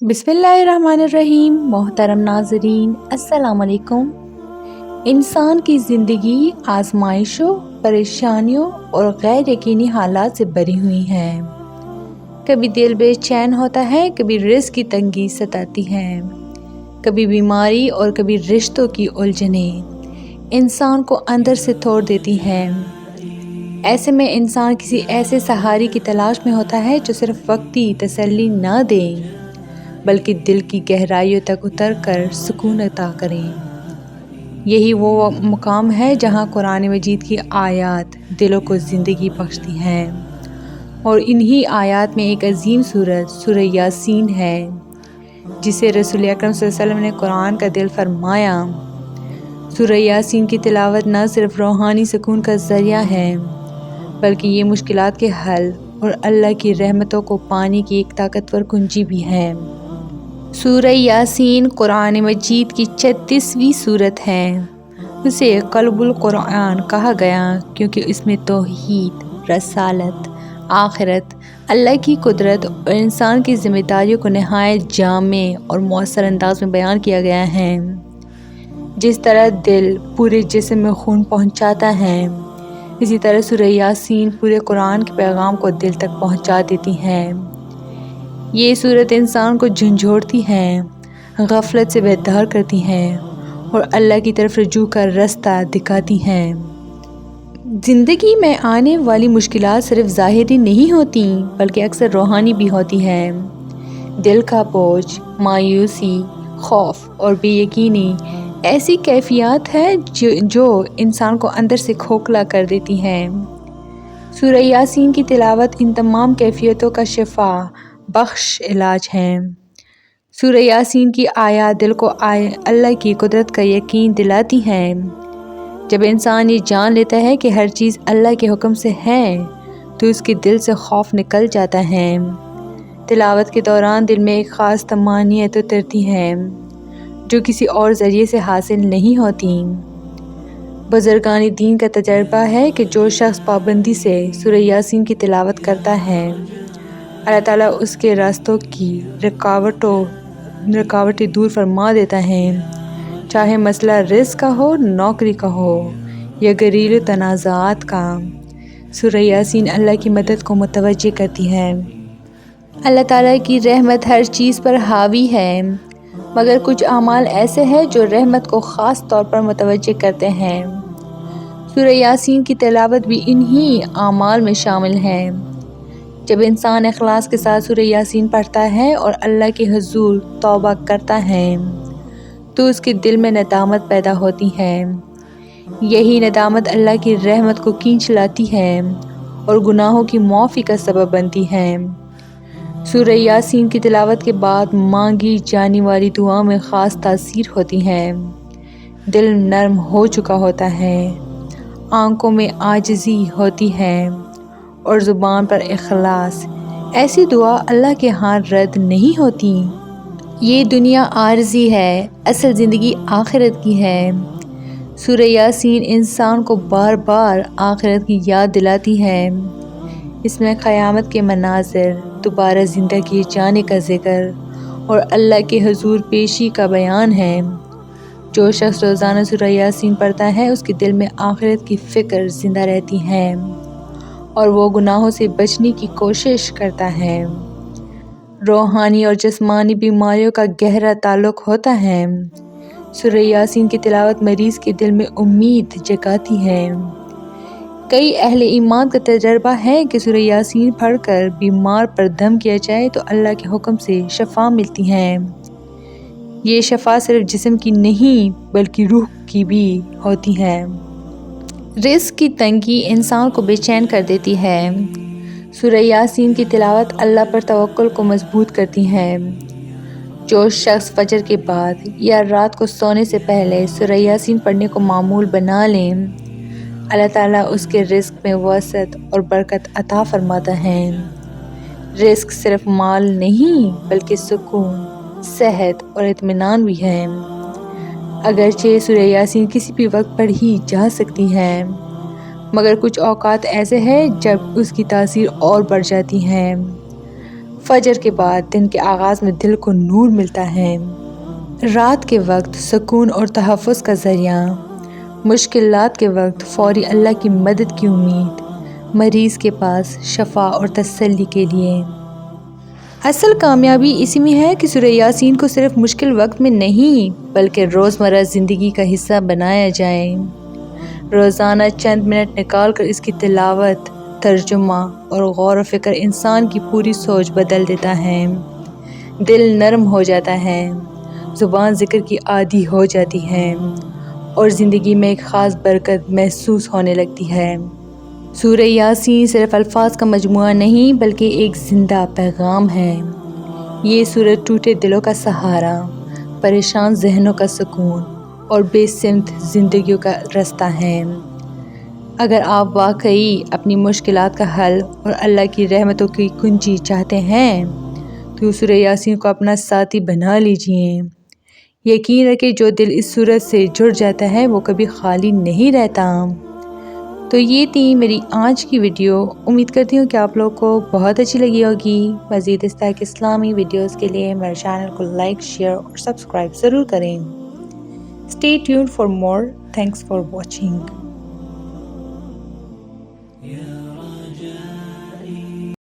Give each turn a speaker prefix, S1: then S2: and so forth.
S1: बिस्मिल्लाहिर्रहमानिर्रहीम। मोहतरम नाज़रीन, अस्सलाम वालेकुम। इंसान की ज़िंदगी आजमाइशों, परेशानियों और गैर यकीनी हालात से भरी हुई है। कभी दिल बेचैन होता है, कभी रिज़्क की तंगी सताती है, कभी बीमारी और कभी रिश्तों की उलझनें इंसान को अंदर से तोड़ देती हैं। ऐसे में इंसान किसी ऐसे सहारे की तलाश में होता है जो सिर्फ वक्ती तसल्ली ना दे बल्कि दिल की गहराइयों तक उतर कर सुकून अता करें। यही वो मुकाम है जहाँ कुरान मजीद की आयत दिलों को ज़िंदगी बख्शती हैं। और इन्हीं आयत में एक अजीम सूरत सूरह यासीन है, जिसे रसूल अकरम सल्लल्लाहु अलैहि वसल्लम ने कुरान का दिल फरमाया। सूरह यासीन की तिलावत न सिर्फ रूहानी सुकून का ज़रिया है, बल्कि ये मुश्किलात के हल और अल्लाह की रहमतों को पाने की एक ताकतवर कुंजी भी है। सूरह यासीन कुरान मजीद की 36वीं सूरत है। उसे क़ल्बुल कुरान कहा गया क्योंकि इसमें तौहीद, रसालत, आखिरत, अल्लाह की कुदरत और इंसान की ज़िम्मेदारियों को नहायत जामे और मौसर अंदाज में बयान किया गया है। जिस तरह दिल पूरे जिस्म में खून पहुँचाता है, इसी तरह सूरह यासीन पूरे कुरान के पैगाम को दिल तक पहुँचा देती है। ये सूरत इंसान को झंझोड़ती है, गफलत से बेदार करती है और अल्लाह की तरफ रुजू का रास्ता दिखाती हैं। ज़िंदगी में आने वाली मुश्किलात सिर्फ ज़ाहिरी नहीं होती, बल्कि अक्सर रूहानी भी होती हैं। दिल का बोझ, मायूसी, खौफ और बेयकीनी ऐसी कैफियत है जो इंसान को अंदर से खोखला कर देती हैं। सूरह यासीन की तिलावत इन तमाम कैफियतों का शिफा बख्श इलाज है। सूरह यासीन की आयत दिल को अल्लाह की कुदरत का यकीन दिलाती हैं। जब इंसान ये जान लेता है कि हर चीज़ अल्लाह के हुक्म से है, तो उसके दिल से खौफ निकल जाता है। तिलावत के दौरान दिल में एक ख़ास तमानियत उतरती है, जो किसी और ज़रिए से हासिल नहीं होती। बुज़ुर्गान दीन का तजर्बा है कि जो शख्स पाबंदी से सूरह यासीन की तिलावत करता है, अल्लाह ताला उसके रास्तों की रुकावटें दूर फरमा देता है, चाहे मसला रिज़्क का हो, नौकरी का हो या घरेलू तनाज़ात का। सूरह यासीन अल्लाह की मदद को मुतवज्जे करती है। अल्लाह ताला की रहमत हर चीज़ पर हावी है, मगर कुछ अमाल ऐसे हैं जो रहमत को ख़ास तौर पर मुतवज्जे करते हैं। सूरह यासीन की तिलावत भी इन्हीं अमाल में शामिल है। जब इंसान इखलास के साथ सूरह यासीन पढ़ता है और अल्लाह के हुज़ूर तौबा करता है, तो उसके दिल में नदामत पैदा होती है। यही नदामत अल्लाह की रहमत को खींच लाती है और गुनाहों की माफ़ी का सबब बनती है। सूरह यासीन की तिलावत के बाद मांगी जाने वाली दुआ में ख़ास तासीर होती है। दिल नर्म हो चुका होता है, आंखों में आजिज़ी होती है और ज़ुबान पर इखलास। ऐसी दुआ अल्लाह के यहाँ रद्द नहीं होती। ये दुनिया आर्जी है, असल ज़िंदगी आखिरत की है। सूरह यासीन इंसान को बार बार आखिरत की याद दिलाती है। इसमें क़यामत के मनाज़िर, दोबारा ज़िंदा किए जाने का ज़िक्र और अल्लाह के हुज़ूर पेशी का बयान है। जो शख्स रोज़ाना सूरह यासीन पढ़ता है, उसके दिल में आखिरत की फ़िक्र ज़िंदा रहती है और वो गुनाहों से बचने की कोशिश करता है। रूहानी और जिस्मानी बीमारियों का गहरा ताल्लुक़ होता है। सूरह यासीन की तिलावत मरीज़ के दिल में उम्मीद जगाती है। कई अहले ईमान का तजर्बा है कि सूरह यासीन पढ़कर बीमार पर दम किया जाए तो अल्लाह के हुक्म से शफा मिलती है। ये शफा सिर्फ जिस्म की नहीं, बल्कि रूह की भी होती है। रिज़्क की तंगी इंसान को बेचैन कर देती है। सूरह यासीन की तिलावत अल्लाह पर तवक्कुल को मजबूत करती है। जो शख्स फजर के बाद या रात को सोने से पहले सूरह यासीन पढ़ने को मामूल बना लें, अल्लाह ताला उसके रिज़्क में वसअत और बरकत अता फरमाता है। रिज़्क सिर्फ माल नहीं, बल्कि सुकून, सेहत और इत्मीनान भी है। अगरचे सूरह यासीन किसी भी वक्त पढ़ी जा सकती है, मगर कुछ औक़ात ऐसे हैं जब उसकी तासीर और बढ़ जाती है। فجر کے بعد دن کے آغاز میں دل کو نور ملتا ہے۔ رات کے وقت سکون اور تحفظ کا ذریعہ، مشکلات کے وقت فوری اللہ کی مدد کی امید، مریض کے پاس شفا اور تسلی کے لیے۔ اصل کامیابی اسی میں ہے کہ سورہ یاسین کو صرف مشکل وقت میں نہیں بلکہ روزمرہ زندگی کا حصہ بنایا جائے۔ روزانہ چند منٹ نکال کر اس کی تلاوت، ترجمہ اور غور و فکر انسان کی پوری سوچ بدل دیتا ہے۔ دل نرم ہو جاتا ہے، زبان ذکر کی عادی ہو جاتی ہے اور زندگی میں ایک خاص برکت محسوس ہونے لگتی ہے۔ سورہ یاسین صرف الفاظ کا مجموعہ نہیں بلکہ ایک زندہ پیغام ہے۔ یہ سورت ٹوٹے دلوں کا سہارا، پریشان ذہنوں کا سکون اور بے سمت زندگیوں کا راستہ ہے۔ اگر آپ واقعی اپنی مشکلات کا حل اور اللہ کی رحمتوں کی کنجی چاہتے ہیں تو سورہ یاسین کو اپنا ساتھی بنا لیجئے۔ یقین رکھیں جو دل اس سورت سے جڑ جاتا ہے وہ کبھی خالی نہیں رہتا۔ تو یہ تھی میری آج کی ویڈیو۔ امید کرتی ہوں کہ آپ لوگ کو بہت اچھی لگی ہوگی۔ مزید اس طرح کے اسلامی ویڈیوز کے لیے میرے چینل کو لائک، شیئر اور سبسکرائب ضرور کریں۔ Stay tuned for more. Thanks for watching.